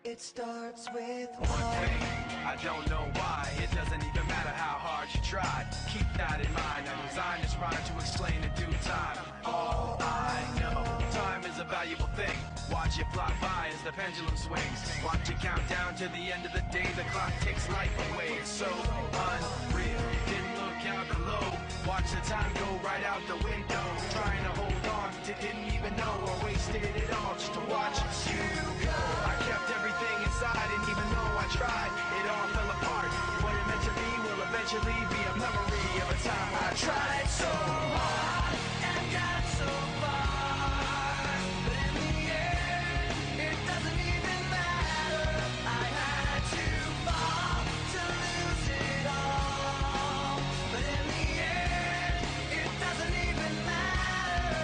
It starts with one thing. I don't know why. It doesn't even matter how hard you try. Keep that in mind. I designed this rhyme to explain in due time. All I know, time is a valuable thing. Watch it fly by as the pendulum swings. Watch it count down to the end of the day. The clock takes life away. It's so unreal. Didn't look out below. Watch the time go right out the window. Trying to hold on to didn't even know or wasted it all just to watch you go. I kept everything inside, and even though I tried, it all fell apart. What it meant to be will eventually be a memory of a time I tried so hard and got so far. But in the end, it doesn't even matter. I had to fall to lose it all. But in the end, it doesn't even matter.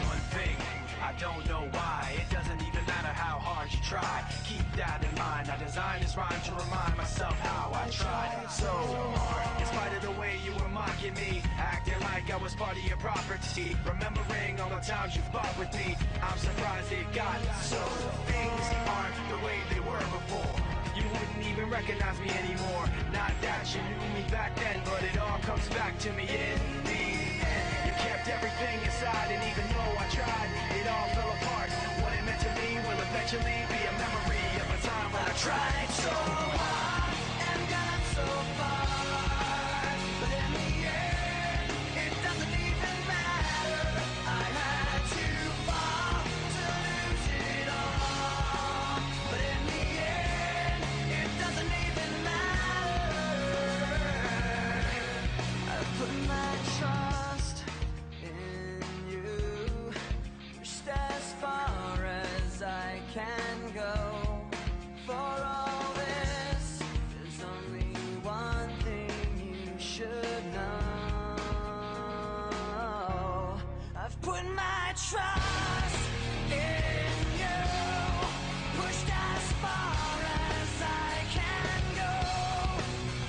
One thing, I don't know why. It doesn't even matter how hard you try. Keep that in mind. I designed this rhyme to remind myself how I tried so hard. In spite of the way you were mocking me, acting like I was part of your property, remembering all the times you fought with me, I'm surprised it got so. Things aren't the way they were before. You wouldn't even recognize me anymore. Not that you knew me back then, but it all comes back to me in the end. You kept everything inside, and even though I tried, it all fell apart. What it meant to me will eventually be a memory of a time when I tried so hard and got so far. But in the end, it doesn't even matter. I had to fall to lose it all. But in the end, it doesn't even matter. I put my trust in you, pushed as far as I can go. For all this, there's only one thing you should know. I've put my trust in you, pushed as far as I can go.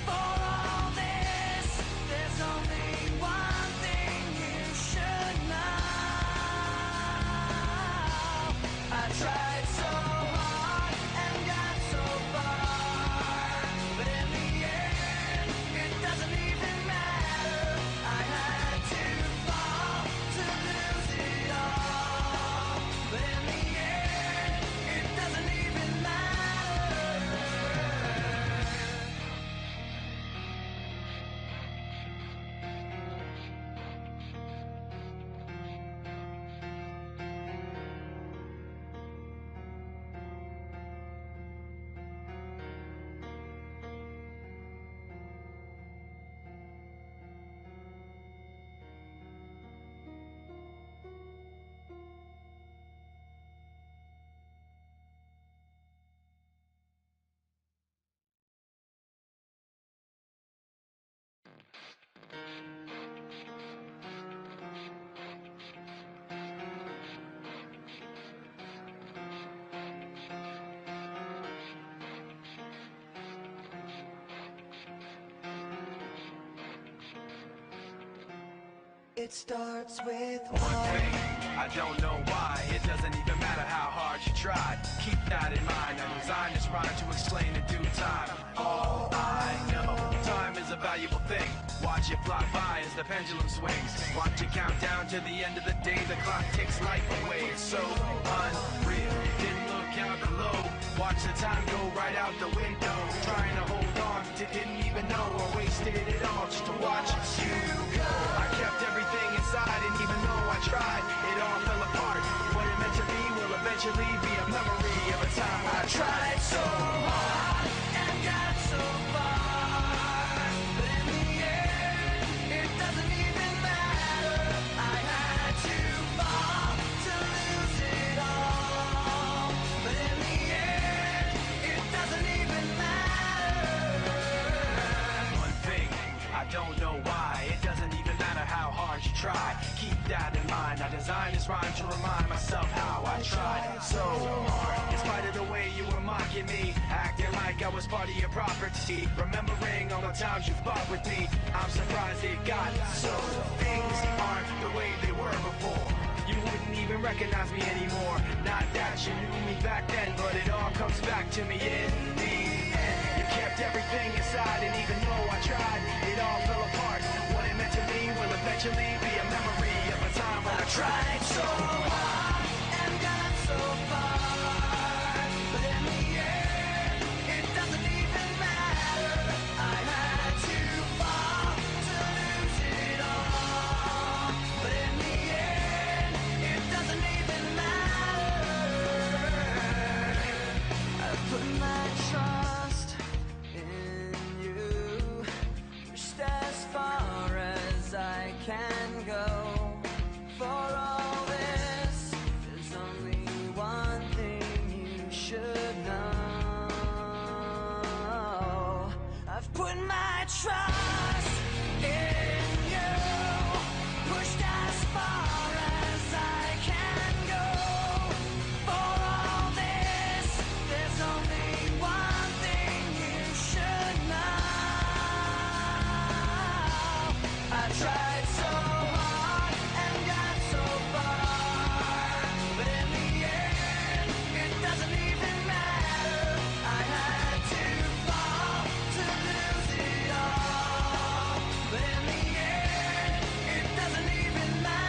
For all this, there's only one thing you should know. I tried so hard and got so far, but in the end, it doesn't even matter. I had to fall to lose it all, but in the end, it doesn't even matter. It starts with one thing. I don't know why. It doesn't even matter how hard you tried. Keep that in mind. I designed this rhyme to explain in due time. All I know, time is a valuable thing. Watch it fly by as the pendulum swings. Watch it count down to the end of the day. The clock takes life away. It's so unreal. Didn't look out below. Watch the time go right out the window. Trying to hold on to didn't even know or wasted it all just to watch you go. I kept everything inside, and even though I tried, it all fell apart. What it meant to be will eventually be a memory of a time I tried so hard and got so far. But in the end, it doesn't even matter. I had to fall to lose it all. But in the end, it doesn't even matter. One thing, I don't know why. It doesn't even matter how hard you try. Keep that in mind. I designed this rhyme to remind myself how I tried so hard. In spite of the way you were mocking me, acting like I was part of your property, remembering all the times you fought with me, I'm surprised it got so. Things aren't the way they were before. You wouldn't even even recognize me anymore. Not that you knew me back then, but it all comes back to me in the end. You kept everything inside, and even though I tried, it all fell apart. What it meant to me will eventually be a memory of a time when I tried so hard and got so far, but in the end, it doesn't even matter. I had to fall to lose it all, but in the end, it doesn't even matter. I put my trust in you, just as far as I can go. For all this, there's only one thing you should know. I've put my trust in you, pushed as far as I can go. For all this, there's only one thing you should know. I tried so hard and got so far, but in the end, it doesn't even matter. I had to fall to lose it all, but in the end, it doesn't even matter.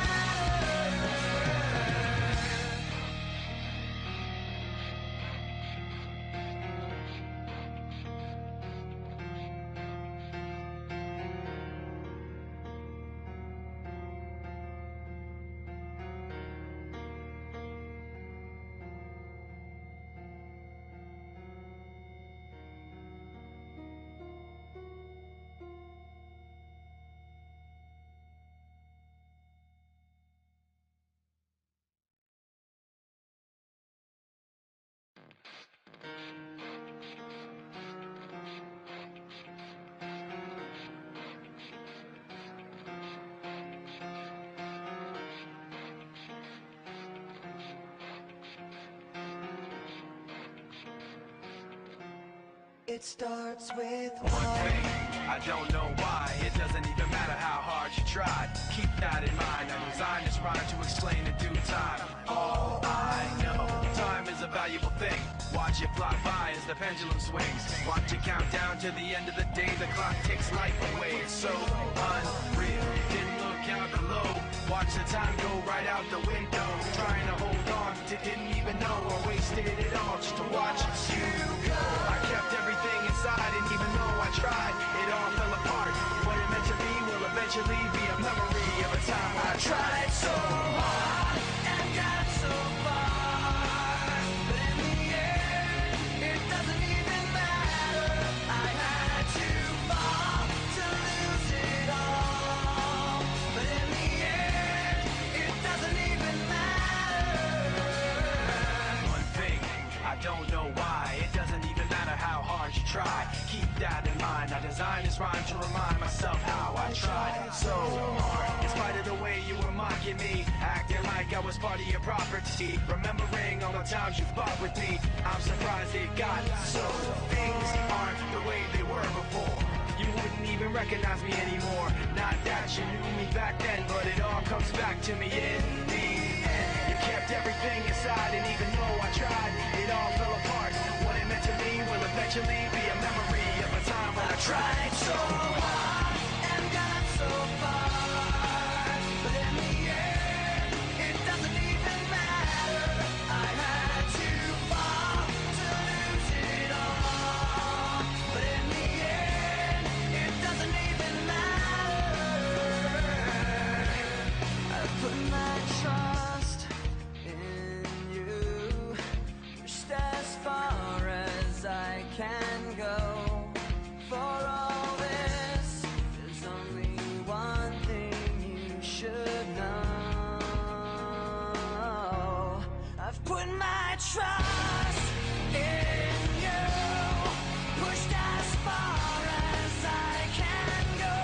It starts with One thing, I don't know why. It doesn't even matter how hard you tried. Keep that in mind. I designed this rhyme to explain in due time. All I know, time is a valuable thing. Watch it fly by as the pendulum swings. Watch it count down to the end of the day. The clock takes life away. It's so unreal. Didn't look out below. Watch the time go right out the window. Trying to hold on to didn't even know or wasted it all just to watch you go. I kept everything inside, and even though I tried, it all fell apart. What it meant to me will eventually be a memory of a time I tried so hard and got so far, but in the end, it doesn't even matter. I had to fall to lose it all, but in the end, it doesn't even matter. One thing, I don't know why. It doesn't even matter how hard you try. Keep that in mind. I designed this rhyme to remind myself how I tried so hard. In spite of the way you were mocking me, acting like I was part of your property, remembering all the times you fought with me, I'm surprised it got so. Things aren't the way they were before. You wouldn't even recognize me anymore. Not that you knew me back then, but it all comes back to me in the end. You kept everything inside, and even though I tried, it all fell apart. What it meant to me will eventually be a memory of a time when I tried so hard and got so far, but in the end, it doesn't even matter. I had to fall to lose it all, but in the end, it doesn't even matter. I put my trust in you, just as far as I can go. For all this, there's only one thing you should know. I've put my trust in you, pushed as far as I can go.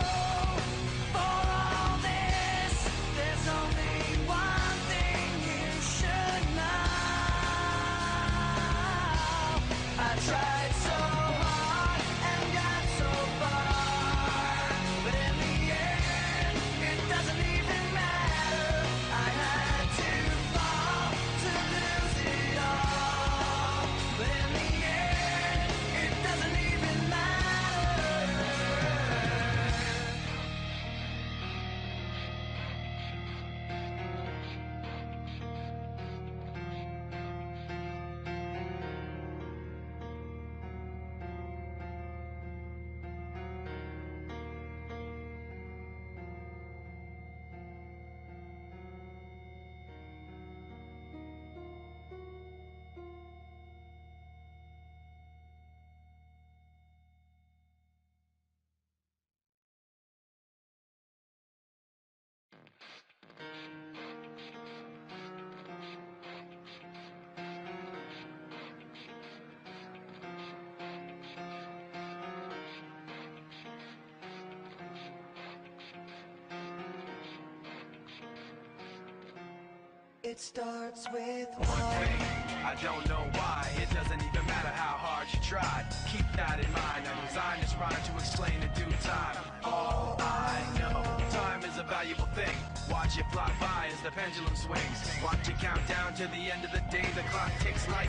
For all this, there's only one thing you should know. I tried so hard It starts with one thing. I don't know why. It doesn't even matter how hard you try. Keep that in mind. I designed this rhyme to explain in due time. All I know, time is a valuable thing. Watch it fly by as the pendulum swings. Watch it count down to the end of the day. The clock ticks like